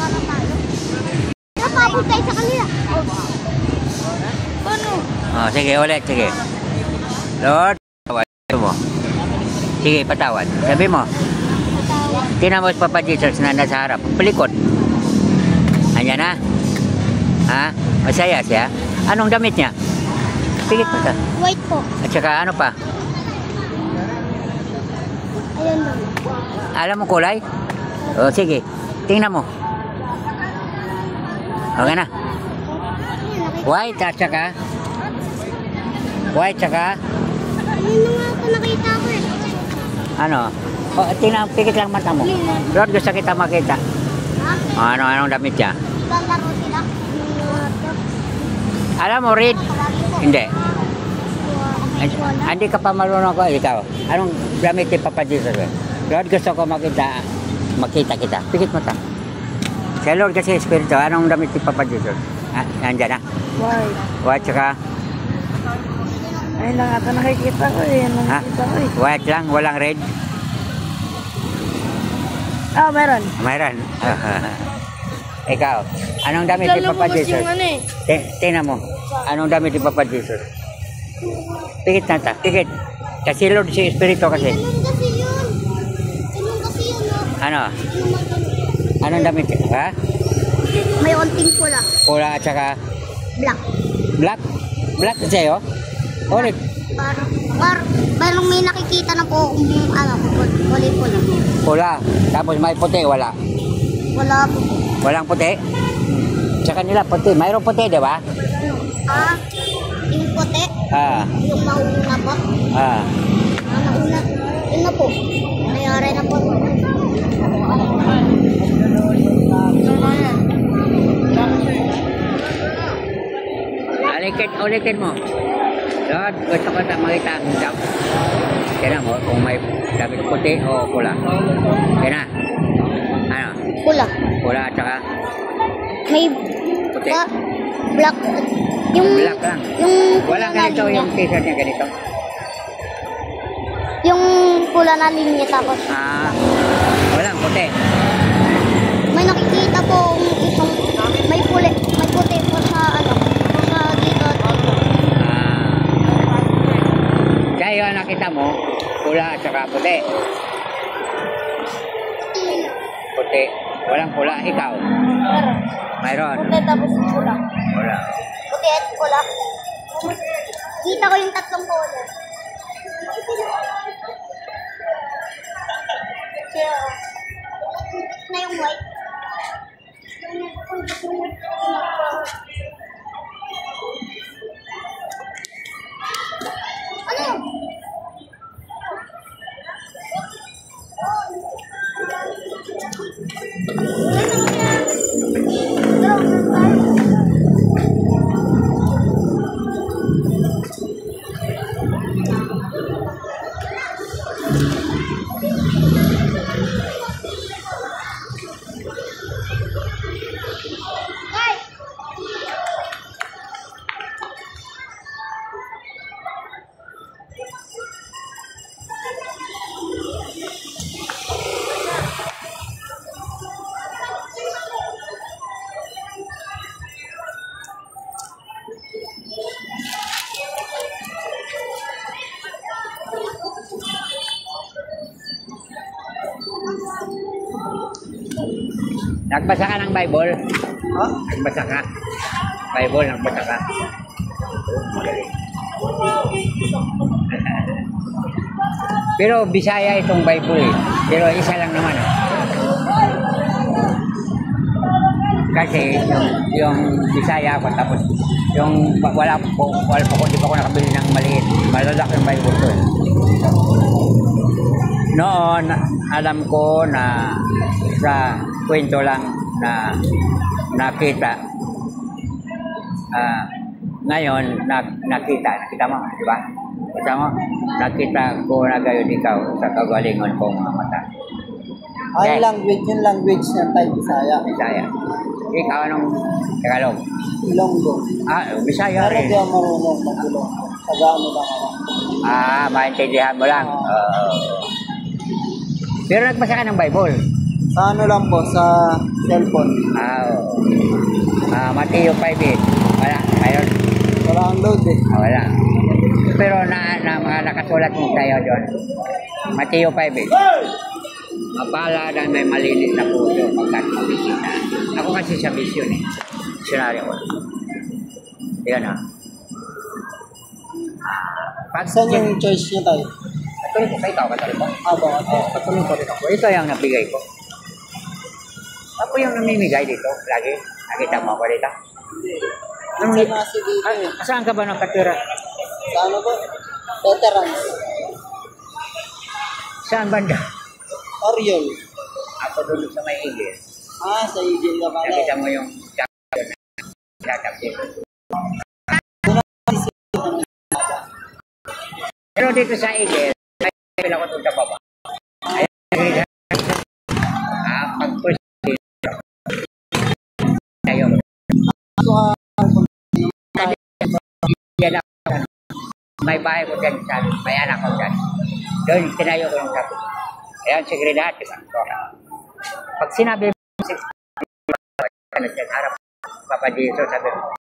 para tayo. Napabot tayo sa kanila. Paano? Oh, sige, ulit, sige. Lord, patawad mo. Sige, patawad. Sabi mo. Patawad. Tingnan mo si Papa Jesus na nasa harap. Palikot. Ayan na. Ha? Masaya siya? Anong damit niya? Pigit mo ta. White po. At saka ano pa? Ayan lang. Alam mo kulay? O sige, tingnan mo. Okay na. White at saka? White saka? Ano nga ako nakita ko eh. Ano? O, tingnan, pigit lang mata mo. Lord, gusto kita makita. Anong damit niya? Lalaro sila. Alam mo, read? Hindi. Hindi ka pa marunong ko. Ikaw, anong damit ni Papa Jesus? Lord, gusto ko makita kita. Pigit mo ta. Kaya Lord kasi Espiritu, anong damit ni Papa Jesus? Nandiyan na. White. White saka? Ayun lang ata nakikita ko eh. Nakikita ko eh. White lang, walang red? Ah, meron. Mayroon. Ikaw, anong damit ni Papa Jesus? Tingnan mo. Anong damit ni Papa Jesus? Pigit na ta, pigit. Kasi Lord si Espiritu kasi. Ganun kasi yun. Ganun kasi yun. Ano? Anong damit? Ha? May onting pula. Pula at saka Black. black? Black sa'yo? Ulit. Parang may nakikita na po kung kulay pula. Pula. Tapos may puti, wala. Wala po. Walang puti? Sa kanila puti. Mayroong puti, di ba? Yung puti. Yung mauna po. Mauna. Yun na po. Mayari na po. Ulitin mo. Lord, gusto ko na makita ang dam. Kaya mo, kung may damit puti o pula. Kaya na. Ano? Pula. Pula at saka? May puti. Black. Yung black lang. Walang ganito yung t-shirt niya ganito. Yung pula na linya tapos. Walang puti. May nakikita po itong may puti po sa sa dito. Kaya yung nakita mo, pula at saka puti. Puti. Walang pula. Ikaw? Mayroon. Puti tapos pula. Wala. Puti at pula. Kita ko yung tatlong pula. Na yung white. Nagbasa ka ng Bible? Nagbasa ka? Bible, nagbasa ka? Magaling. Pero Bisaya itong Bible eh. Pero isa lang naman. Kasi yung Bisaya ako tapos yung wala po di pa ako nakabili ng maliit. Malalaki yung Bible ko eh. Noon, alam ko na sa kwento lang na nakita. Ngayon, nakita mo, di ba? Kita mo, nakita ko na gayon ikaw sa kagalingon kong mata. Ay, yung language ng tayo Bisaya. Bisaya. Ikaw anong Tagalog? Ilonggo. Bisaya Pero rin. di ako marunong mag-ilong. Taga-ano lang ako. Maintindihan mo lang. Pero nagbasa ka ng Bible? Sa ano lang po, sa cellphone. Oo. Mateo 5 Wala. Mayroon. Wala ang load eh. Wala. Pero mga nakasulat mo tayo doon. Mateo 5 Mapala na may malinis na puso pagkat makikita. Ako kasi sa vision eh. Senaryo ko. Yan Saan yung choice niyo tayo? Patuloy ko. Ikaw, katuloy ko. Abo. Patuloy ko rin ako. Ito yung nabigay ko. Ako yung namimigay dito. Lagi. Nakita mo ako dito. Sa nasi dito. Saan ka ba nakatira? Sa ano po? Veterans. Saan banda? Oriol. Ako doon sa may igil. Sa Eagle na pala. Nakita mo yung tatapin. Pero dito sa igil, may ako doon sa baba. Pag-push tayo. May bahay ko dyan sa may anak ko dyan. Doon, tinayo ko yung sabi. Ayan, seguridad, diba? Pag sinabi mo, harap, Papa Jesus, sabi mo,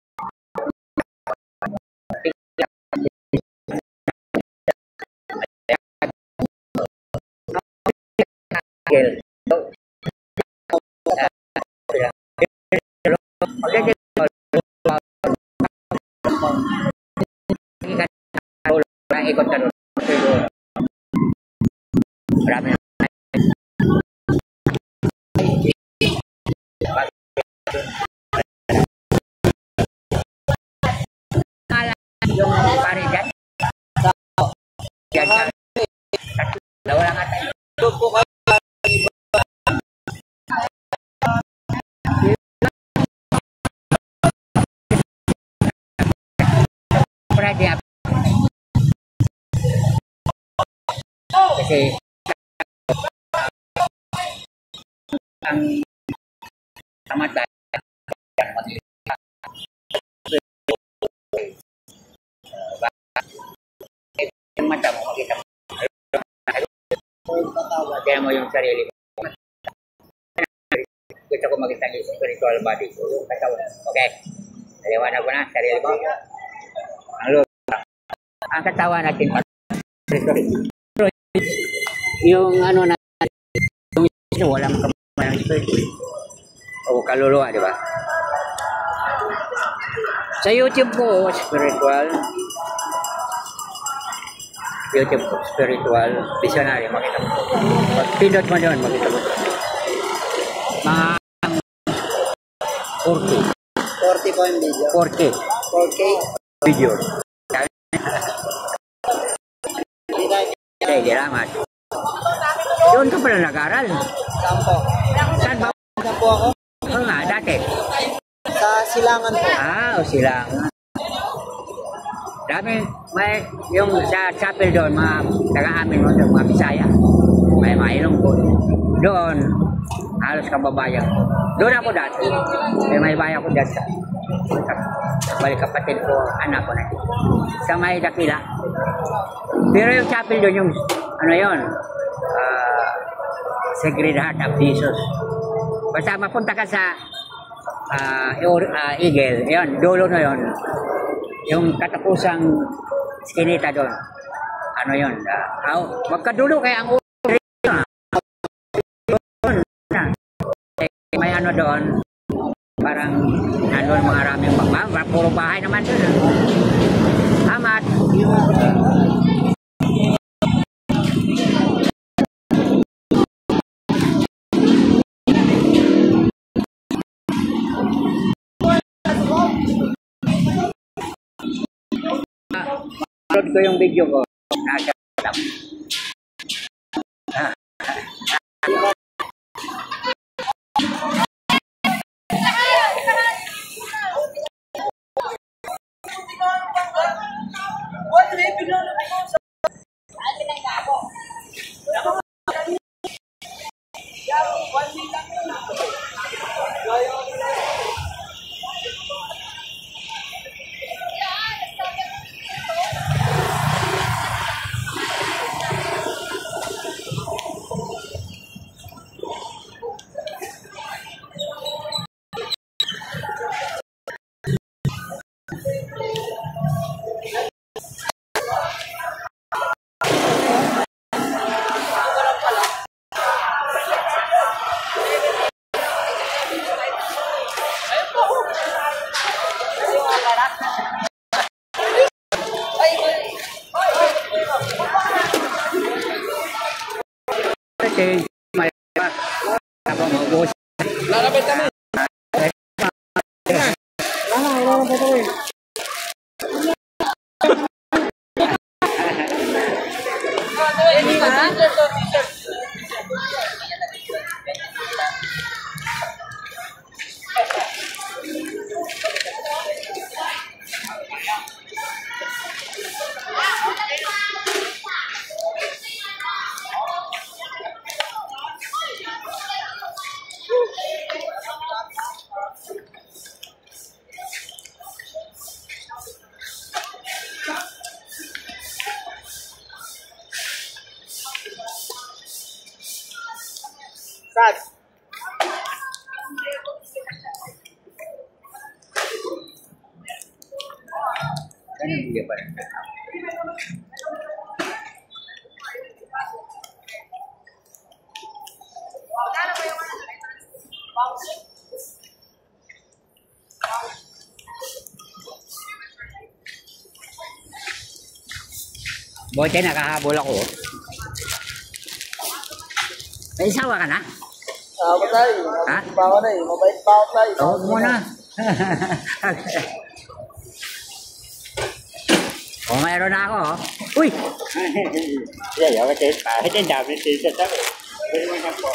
ikot ka doon. Marami na. Yung pare dyan. Wala nga tayo. Kasi ang tamatay yung mata mo makita mo kaya mo yung sarili mo gusto ko makita yung spiritual body ko yung katawan. Okay, naliwanag ko na sarili mo ang katawan natin yung ano na yung walang kamay ng spiritual o kaluluwa, di ba? Sa YouTube ko spiritual visionary, makita mo pag pindot mo doon makita mo mga 40 po yung video. 4K video hindi ramat. Doon ka pala nag-aral. Saan po? Saan ba? Saan po ako? Oo nga, dati. Sa Silangan po. O Silangan. Dami, may yung sa chapel doon, mga taga-amin mo doon, mga Bisaya. May mainom ko. Doon, halos kababayan ko. Doon ako dati. May bayan ko dyan sa balik kapatid ko, anak ko na. Sa may dakila. Pero yung chapel doon, yung ano yun, Sacred Heart of Jesus. Basta mapunta ka sa Eagle, yun, dulo na yun. Yung katapusang skinita doon. Ano yun? Magkadulo kaya ang may ano doon, parang nandun mga raming puro bahay naman doon. Amat. Upload ko yung video ko. Nasa pasensya. Ako mag-uus. Lalapit kami. Wala na ba ito? Sad. Hindi pa rin. Buti nakahabol ako. May isawa ka na? Ako tayo. Ha? Pa ako na eh. Mabait pa ako tayo. Huwag mo na. O, mayroon na ako. Uy! Yeah, ako tayo pa. Ito yung dami t-shirt ako. Pwede mo na po.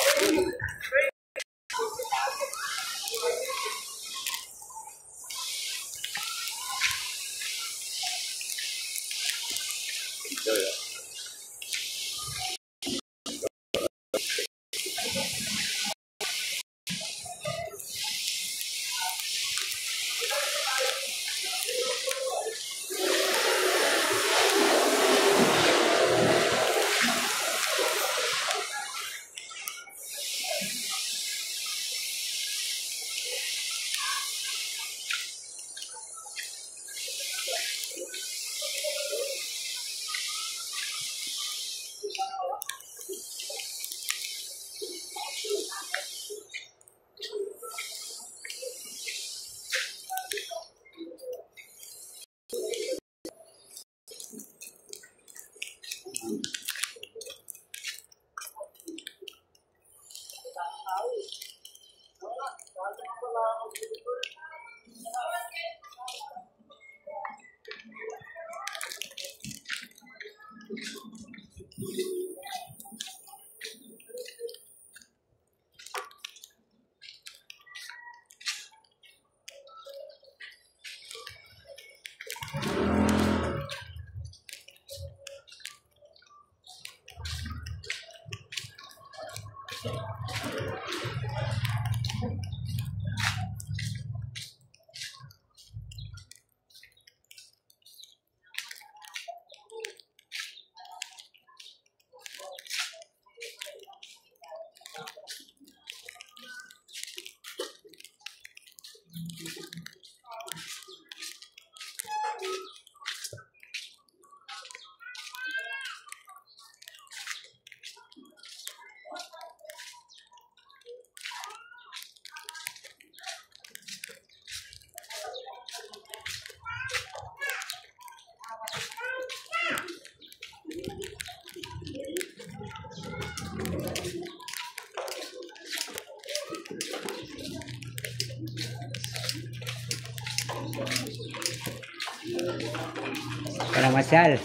Para masyal.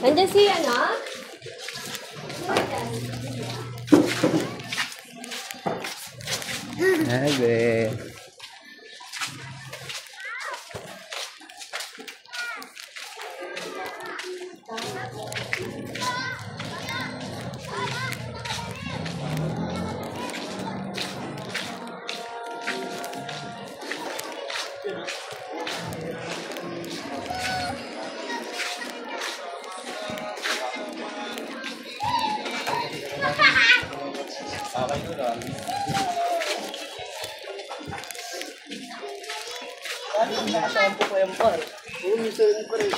Nandiyan si ano? Abe. Nakasampo pa yan pa. Oo, minsan pa rin.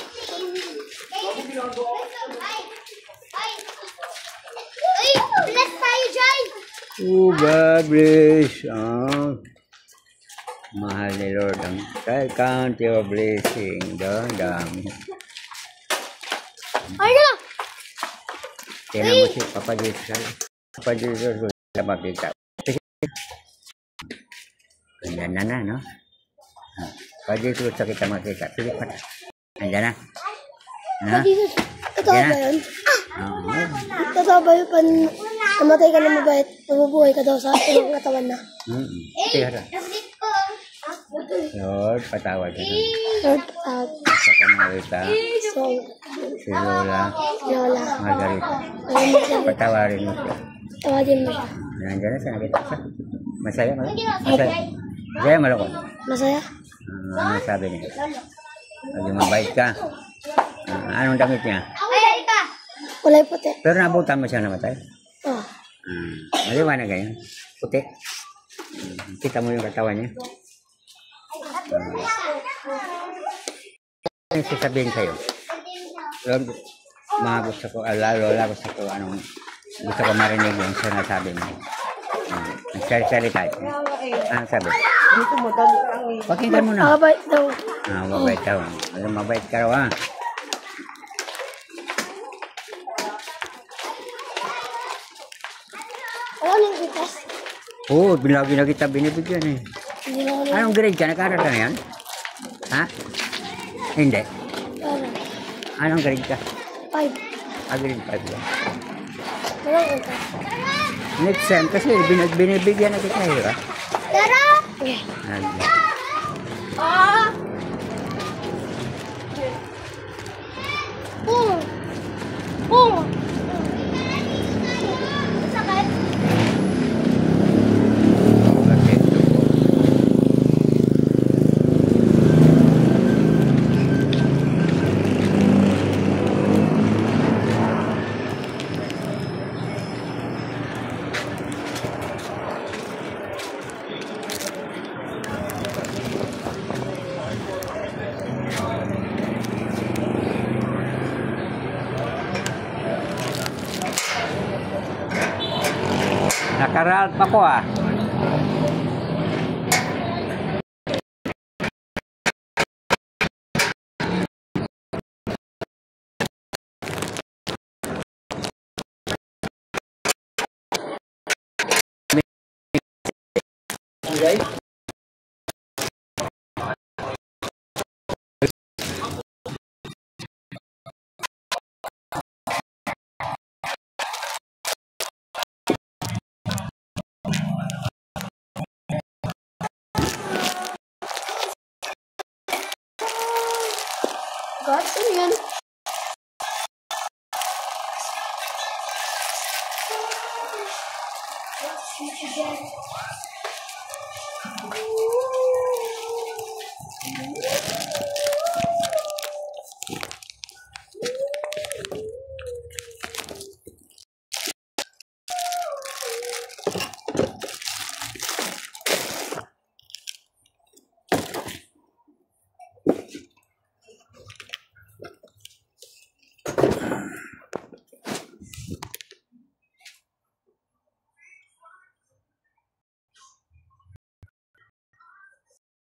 Uy! Bless tayo dyan! God bless. Mahal ni Lord ang I count your blessing. Dami. Ay na! Tingnan mo si Papa Jesus. Papa Jesus, wala makita. Ganyan na, no? Papa Jesus, sa kita makita. Sige pa na. Andiyan na. Na? Jesus, totoo Yan ba na. yun? Oo. Totoo ba yun? Pan namatay ka na mabait, mabubuhay ka daw sa ibang katawan na. Tira. Lord, patawad ka na. Lord, Sa kamarita, so, si Lola, Lola, Margarita. ayun, Patawarin mo siya. tawagin mo siya. Nandiyan na siya, nakita siya. Masaya, masaya. Masaya, maloko. Masaya? Ano sabi niya? Maging mabait ka. Anong damit niya? Kulay puti. Pero nabutan mo siya namatay. Oh. Maliwanag ganyan. Puti. Kita mo yung katawan niya. Ano sasabihin sa'yo? Lord, mga gusto ko, Lola, gusto ko, gusto ko marinig yung sinasabi mo. Nagsalita. Anong sabi? Dito madali ang Pakinggan mo na. Mabait daw. Mabait daw. Mabait ka raw, ha? Wala nang itas. Oo, binagi na kita binibigyan eh. Hindi na ako na. Anong grade ka? Nag-aaral ka na yan? Ha? Hindi. Wala. Anong grade ka? 5. Grade 5 ka. Walang itas. Next time, kasi binibigyan na kita eh, ha? Tara! Okay. Boom! Boom! Sakit? Okay. Nakaralp ako ah. God, ano yan?